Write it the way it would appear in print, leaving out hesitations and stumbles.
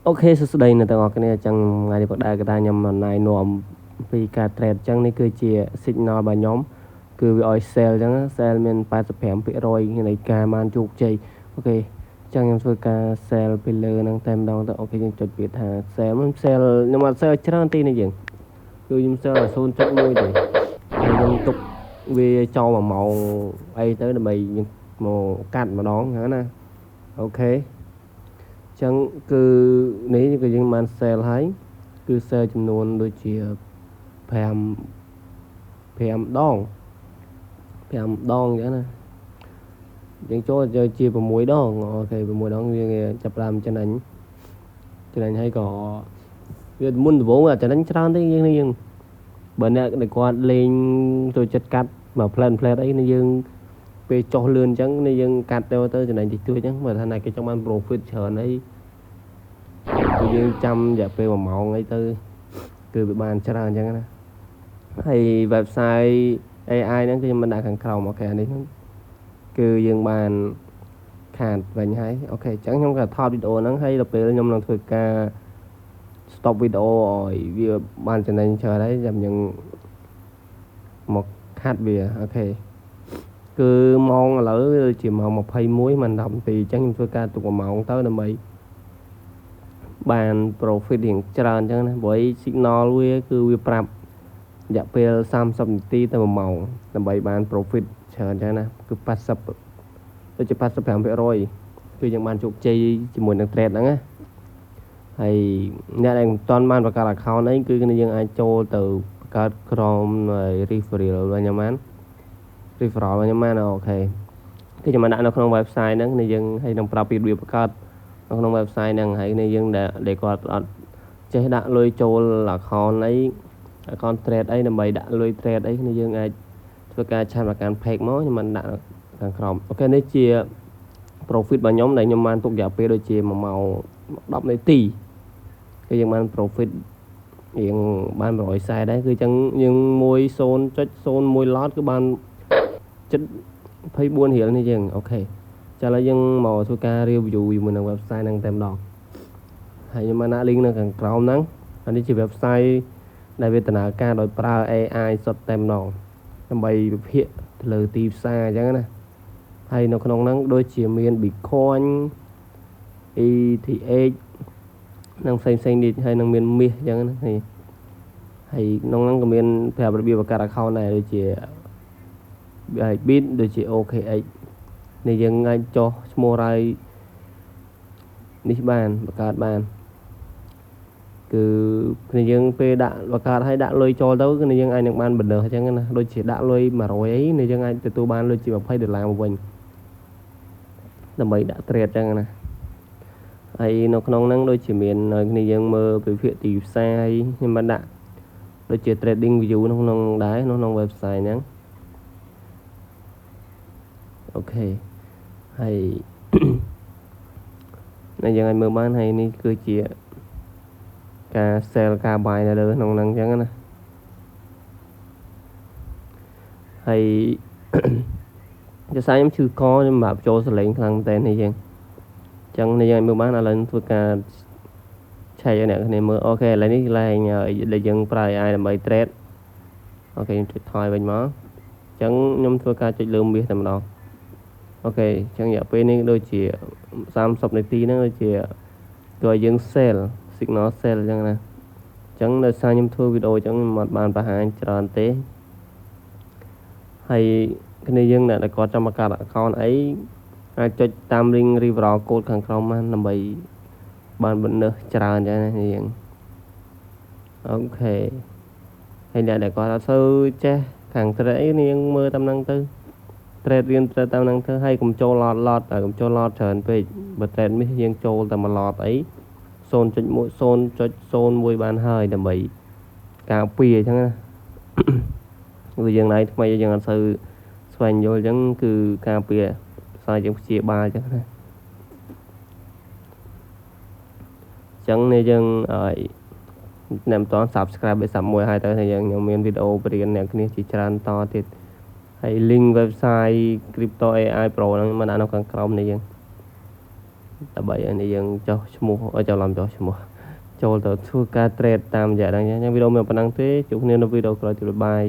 អូខេសួស្តីអ្នកទាំងអស់គ្នាអញ្ចឹងថ្ងៃនេះបដាកតាខ្ញុំណៃនាំពីការ trade អញ្ចឹងនេះគឺជា signal របស់ខ្ញុំគឺវាឲ្យ sell អញ្ចឹង sell មាន85%នៃការបានជោគជ័យអូខេអញ្ចឹងខ្ញុំធ្វើការ sell ពីលើហ្នឹងតែម្ដងទៅអូខេយើងចុចពាក្យថា sell ខ្ញុំ sell ខ្ញុំអត់ sell ច្រើនទេនេះយើងគឺខ្ញុំ sell តែ 0.1 ទេហើយខ្ញុំទុកវាចោល1ម៉ោងអីទៅដើម្បីយើងមកកាត់ម្ដងហ្នឹងណាអូខេចឹងគឺនេះគឺយើងបាន sell ហើយគឺ sell ចំនួនដូចជា5ដង5ដងចឹងណាយើងចូលជា6ដងអូខេ6ដងវាចាប់ផ្ដើមចំណេញហើយក៏វាមុនដំបូងអាចចំណេញច្រើនទេយើងបើអ្នកដែលគាត់លេងចូលចិត្តកាត់មក plan អីនេះយើងពេលចុះលឿនអញ្ចឹងនេះយើងកាត់ទៅចំណេញតិចតួចអញ្ចឹងបើថាណាគេចង់បាន profit ច្រើនអីគឺយើងចាំរយៈពេល1ម៉ោងអីទៅគឺវាបានច្រើនអញ្ចឹងណាហើយ website AI ហ្នឹងគឺខ្ញុំមិនដាក់ខាងក្រោមអូខេអានេះគឺយើងបានខាតវិញហើយអូខេអញ្ចឹងខ្ញុំក៏ថតវីដេអូហ្នឹងហើយដល់ពេលខ្ញុំនឹងធ្វើការ stop វីដេអូឲ្យវាបានចំណេញច្រើនហើយចាំយើងមកខាត់វាអូខេគឺម៉ោងឥឡូវជាម៉ោង21មិន10នាទីអញ្ចឹងខ្ញុំធ្វើការទុក1ម៉ោងទៅដើម្បីបាន profit រៀងច្រើនអញ្ចឹងណាព្រោះ signal វាគឺវាប្រាប់រយៈពេល30នាទីទៅ1ម៉ោងដើម្បីបាន profit ច្រើនអញ្ចឹងណាគឺ80ដូចជា 85% គឺយើងបានជោគជ័យជាមួយនឹង trade ហ្នឹងណាហើយអ្នកដែលមិនទាន់បានបង្កើត account អីគឺយើងអាចចូលទៅបង្កើតក្រុម referral របស់ខ្ញុំបានអូខេគឺខ្ញុំបានដាក់នៅក្នុង website ហ្នឹងយើងហើយនឹងប្រាប់ពីរបៀបបង្កើតនៅក្នុង website ហ្នឹងហើយយើងដែលគាត់អត់ចេះដាក់លុយចូល account អី account trade អីដើម្បីដាក់លុយ trade អីយើងអាចធ្វើការឆាតប្រកាន់ page មកខ្ញុំបានដាក់ខាងក្រោមអូខេនេះជា profit របស់ខ្ញុំដែលខ្ញុំបានទុករយៈពេលដូចជា1ម៉ោង10នាទីគឺយើងបាន profit រៀងបាន140ដែរគឺអញ្ចឹងយើង1.01 lot គឺបាន74រៀលនេះយើងអូខេចាឥឡូវយើងមកធ្វើការ review ជាមួយនឹង website ហ្នឹងតែម្ដងហើយខ្ញុំបានដាក់ link នៅខាងក្រោមហ្នឹងអានេះជា website ដែលវាដំណើរការដោយប្រើ AI សុទ្ធតែម្ដងដើម្បីវិភាគទៅលើទីផ្សារអញ្ចឹងណាហើយនៅក្នុងហ្នឹងដូចជាមាន Bitcoin ETH និងផ្សេងទៀតហើយនឹងមានមាសអញ្ចឹងណាហើយក្នុងហ្នឹងក៏មានប្រាប់របៀបបង្កើត account ដែរដូចជា Bit ដូចជា OKX នេះយើងអាចចុះឈ្មោះរ៉ៃនេះបានបង្កើតបានគឺគ្នាយើងពេលដាក់បង្កើតឲ្យដាក់លុយចូលទៅគ្នាយើងអាចនឹងបានបណ្ដឺអញ្ចឹងណាដូចជាដាក់លុយ100អីនេះយើងអាចទទួលបានលុយជា$20មកវិញដើម្បីដាក់ trade អញ្ចឹងណាហើយនៅក្នុងហ្នឹងដូចជាមានគ្នាយើងមើលវិភាគទីផ្សារខ្ញុំបានដាក់ដូចជា trading view ក្នុងដែរក្នុង website ហ្នឹងអូខេហើយនេះយើងឲ្យមើលបានហើយនេះគឺជាការ sell ការ buy នៅលើក្នុងហ្នឹងអញ្ចឹងណាហើយដោយសារខ្ញុំឈឺកខ្ញុំមិនបាក់ចូលសលេងខ្លាំងតែនេះយើងអញ្ចឹងនេះយើងឲ្យមើលបានឥឡូវធ្វើការឆែកឲ្យអ្នកគ្នាមើលអូខេឥឡូវនេះកន្លែងដែលយើងប្រើ AI ដើម្បី trade អូខេខ្ញុំចុចថយវិញមកអញ្ចឹងខ្ញុំធ្វើការចុចលើមាសតែម្ដងអូខេអញ្ចឹងរយៈពេលនេះដូចជា30នាទីហ្នឹងដូចជាគឺឲ្យយើង sell signal sell អញ្ចឹងណាអញ្ចឹងដោយសារខ្ញុំធ្វើវីដេអូអញ្ចឹងខ្ញុំអត់បានបង្ហាញច្រើនទេហើយគ្នាយើងដែលគាត់ចង់បង្កើត account អីអាចចុចតាម link referral code ខាងក្រោមបានដើម្បីបានបណ្ដឺច្រើនអញ្ចឹងណាយើងអូខេហើយអ្នកដែលគាត់អត់សូវចេះខាង trade អីនាងមើលតាមហ្នឹងទៅ trade រៀន trade តាមហ្នឹងទៅហើយកុំចូល lot កុំចូល lot ច្រើនពេកបើ trade នេះយើងចូលតែមួយ lot អី 0.1 បានហើយដើម្បីការពារអញ្ចឹងណាគឺយើងណៃថ្មីយើងអត់សូវស្វែងយល់អញ្ចឹងគឺការពារផ្សាយយើងព្យាបាលអញ្ចឹងណាអញ្ចឹងនេះយើងអ្នកមិនទាន់ subscribe ឲ្យ sub មួយហើយទៅយើងខ្ញុំមានវីដេអូបរៀនអ្នកគ្នាជាច្រើនតទៀតហើយ link website Crypto AI Pro ហ្នឹងមិនដាក់នៅខាងក្រោមនេះយើង ដើម្បីឲ្យយើងចុះឈ្មោះឲ្យចូលឡំចុះឈ្មោះចូលទៅធ្វើការ trade តាមរយៈហ្នឹងអញ្ចឹងវីដេអូមានប៉ុណ្ណឹងទេជួបគ្នានៅវីដេអូក្រោយទៀតបាយ